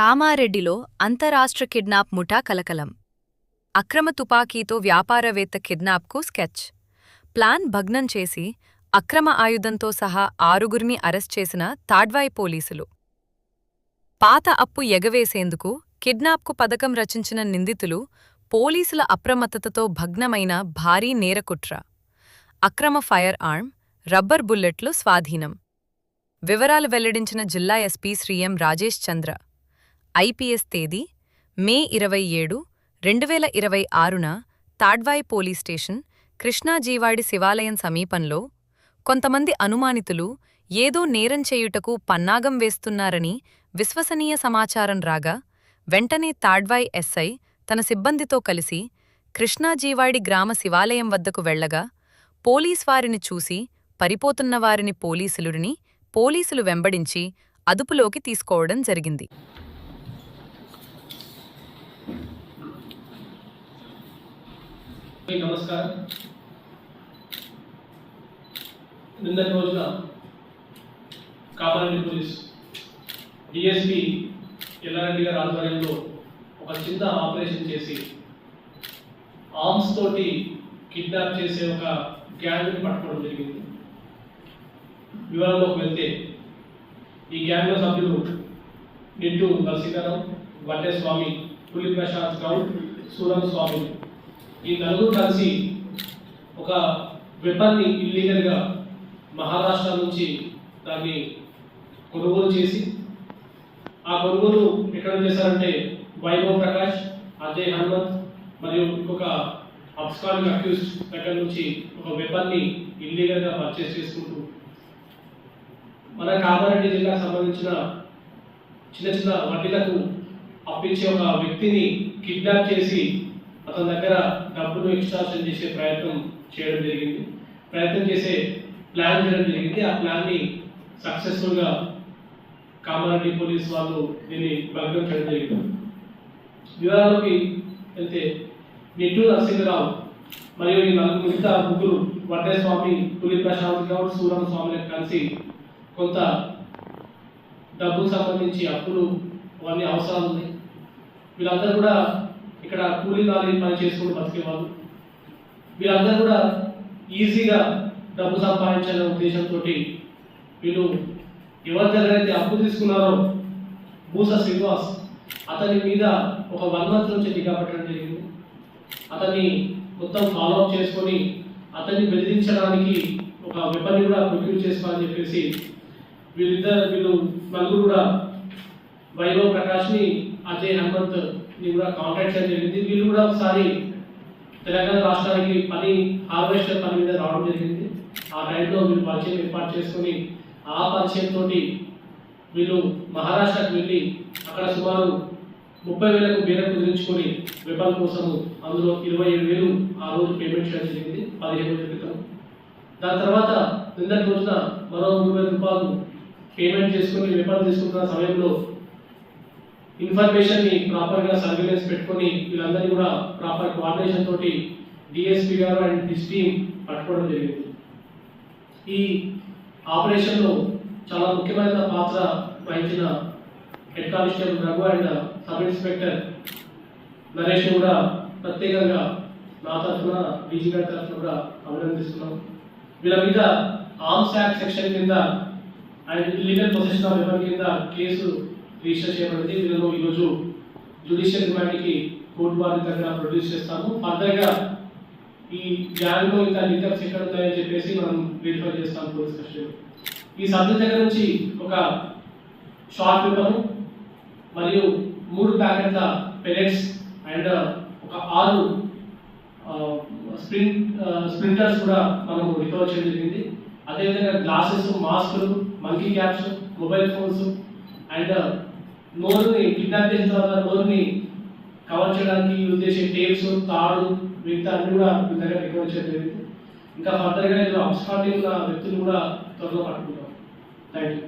కామారెడ్డిలో అంతరాష్ట్ర కిడ్నాప్ ముఠా కలకలం. అక్రమ తుపాకీతో వ్యాపారవేత్త కిడ్నాప్కు స్కెచ్. ప్లాన్ భగ్నం చేసి అక్రమ ఆయుధంతో సహా 6గురిని అరెస్ట్ చేసిన తాడ్వాయి పోలీసులు. పాత అప్పు ఎగవేసేందుకు కిడ్నాప్కు పథకం రచించిన నిందితులు పోలీసుల అప్రమత్తతతో భగ్నమైన భారీ నేరకుట్ర. అక్రమ ఫైర్ ఆర్మ్, రబ్బర్ బుల్లెట్లు స్వాధీనం. వివరాలు వెల్లడించిన జిల్లా ఎస్పీ శ్రీ ఎం రాజేష్ చంద్ర. ఐపీఎస్ తేదీ మే 27, 2026న తాడ్వాయి పోలీస్ స్టేషన్, కృష్ణాజీవాడి శివాలయం సమీపంలో కొంతమంది అనుమానితులు ఏదో నేరం చేయుటకు పన్నాగం వేస్తున్నారని విశ్వసనీయ సమాచారం రాగా, వెంటనే తాడ్వాయి ఎస్ఐ తన సిబ్బందితో కలిసి కృష్ణాజీవాడి గ్రామ శివాలయం వద్దకు వెళ్లగా, పోలీస్వారిని చూసి పరిపోతున్నవారిని పోలీసులు వెంబడించి అదుపులోకి తీసుకోవడం జరిగింది. నమస్కారం. నిన్నటి రోజున కామారెడ్డి పోలీస్ డిఎస్పీ ఎల్లారెడ్డి గారి ఆధ్వర్యంలో ఒక చిన్న ఆపరేషన్ చేసి ఆర్మ్స్ తోటి కిడ్నాప్ చేసే ఒక గ్యాంగ్ని పట్టుకోవడం జరిగింది. వివరాల్లోకి వెళ్తే ఈ గ్యాంగ్లో సభ్యులు నిట్టు నరసింహరావు, వడ్డే స్వామి, పులి ప్రశాంత్ గౌడ్, సూరం స్వామి, ఈ నలుగురు కలిసి ఒక వెపన్ని ఇల్లీగల్గా మహారాష్ట్ర నుంచి దాన్ని కొనుగోలు చేసి, ఆ కొనుగోలు ఎక్కడ చేశారంటే వైభవ్ ప్రకాష్, అజయ్ హనుమంత్ మరియు ఇంకొక అబ్స్కాండింగ్ అక్యూజ్డ్ దగ్గర నుంచి ఒక వెపన్ని ఇల్లీగల్గా పర్చేస్ చేసుకుంటూ మన కామారెడ్డి జిల్లాకు సంబంధించిన చిన్న వడ్డీలకు అప్పించే ఒక వ్యక్తిని కిడ్నాప్ చేసి అతని దగ్గర డబ్బును ఎక్స్ట్రాక్షన్ చేసే ప్రయత్నం చేసే ప్లాన్ చేయడం జరిగింది. ఆ ప్లాన్ని సక్సెస్ఫుల్గా కామారెడ్డి పోలీస్ వాళ్ళు దీన్ని భగ్నం చేయడం జరిగింది. వివరాల్లోకి వెళ్తే నిట్టు నరసింహరావు మరియు ఈ మిగతా ముగ్గురు వడ్డే స్వామి, పులి ప్రశాంత్ గౌడ్, సూరం స్వామిలకు కలిసి కొంత డబ్బుకు సంబంధించి అప్పులు అవన్నీ అవసరాలు ఉన్నాయి. వీళ్ళందరూ కూడా ఇక్కడ కూలీ నాలి పని చేసుకుని బతికేవాళ్ళు. వీళ్ళందరూ కూడా ఈజీగా డబ్బు సంపాదించాలనే ఉద్దేశంతో వీళ్ళు ఎవరి దగ్గర అయితే అప్పు తీసుకున్నారో భూసా శ్రీనివాస్ అతని మీద ఒక 1 month నుంచి నిఘా పెట్టడం జరిగింది. అతన్ని మొత్తం ఫాలోఅప్ చేసుకొని అతన్ని బెదిరించడానికి ఒక వెపన్ని కూడా ప్రొక్యూర్ చేసుకోవాలని చెప్పేసి వీళ్ళు నలుగురు కూడా వైభవ్ ప్రకాష్ని, అజయ్ హనుమంత్ ని కూడా కాంటాక్ట్ చేయడం జరిగింది. వీళ్ళు కూడా ఒకసారి తెలంగాణ రాష్ట్రానికి హార్వెస్టర్ పని మీద రావడం జరిగింది. ఆ టైంలో వీళ్ళు పరిచయం ఏర్పాటు చేసుకొని ఆ పరిచయంతో వీళ్ళు మహారాష్ట్రకు వెళ్ళి అక్కడ సుమారు 30,000కు బేరం కుదిరించుకొని వెపన్ కోసము అందులో 27,000 ఆ రోజు పేమెంట్ చేయడం జరిగింది 15 రోజుల క్రితం. దాని తర్వాత నిన్నటి రోజున మరో 3,000 రూపాయలు పేమెంట్ చేసుకొని వెపన్ తీసుకుంటున్న సమయంలో ఇన్ఫర్మేషన్ ని ప్రాపర్గా సర్వేలెన్స్ పెట్టుకొని వీళ్ళందరినీ కూడా ప్రాపర్ కోఆర్డినేషన్ తోటి డిఎస్పీ గారు అండ్ హిస్ టీమ్ పట్టుకోవడం జరిగింది. ఈ ఆపరేషన్లో చాలా ముఖ్యమైన పాత్ర వహించిన head constable Raghu and sub inspector Naresh కూడా ప్రత్యేకంగా నా తరఫున, డీజీ గారి తరఫున కూడా అభినందిస్తున్నాం. వీళ్ళ మీద ఆర్మ్స్ యాక్ట్ సెక్షన్ కింద and illegal position of weapon కింద కేసు రిజిస్టర్ చేయబడింది. వీళ్ళను ఈరోజు జ్యుడిషియల్ రిమాండ్కి కోర్టు వారి దగ్గర ప్రొడ్యూస్ చేస్తాము. ఫర్దర్గా ఈ గ్యాంగ్లో ఇంకా లింకప్స్ ఎక్కడ ఉన్నాయని చెప్పేసి మనం వెరిఫై చేస్తాం పోలీస్ కస్టడీలో. ఈ సభ్యుల దగ్గర నుంచి ఒక షార్ట్ వెపన్ మరియు 3 ప్యాకెట్ల పెలెట్స్ అండ్ ఒక 6 స్ప్రింటర్స్ కూడా మనము రికవర్ చేయడం జరిగింది. అదేవిధంగా గ్లాసెస్, మాస్కులు, monkey caps, mobile phones and నోరుని కిడ్నాప్ చేసిన తర్వాత నోరుని కవర్ చేయడానికి యూజ్ చేసే టేప్స్, తాడు, మిగతా అన్ని కూడా మీ దగ్గర రికవర్ చేయడం జరిగింది. ఇంకా ఫర్దర్గా అబ్స్కాండింగ్ వ్యక్తులు కూడా త్వరలో పట్టుకుంటాం. Thank you.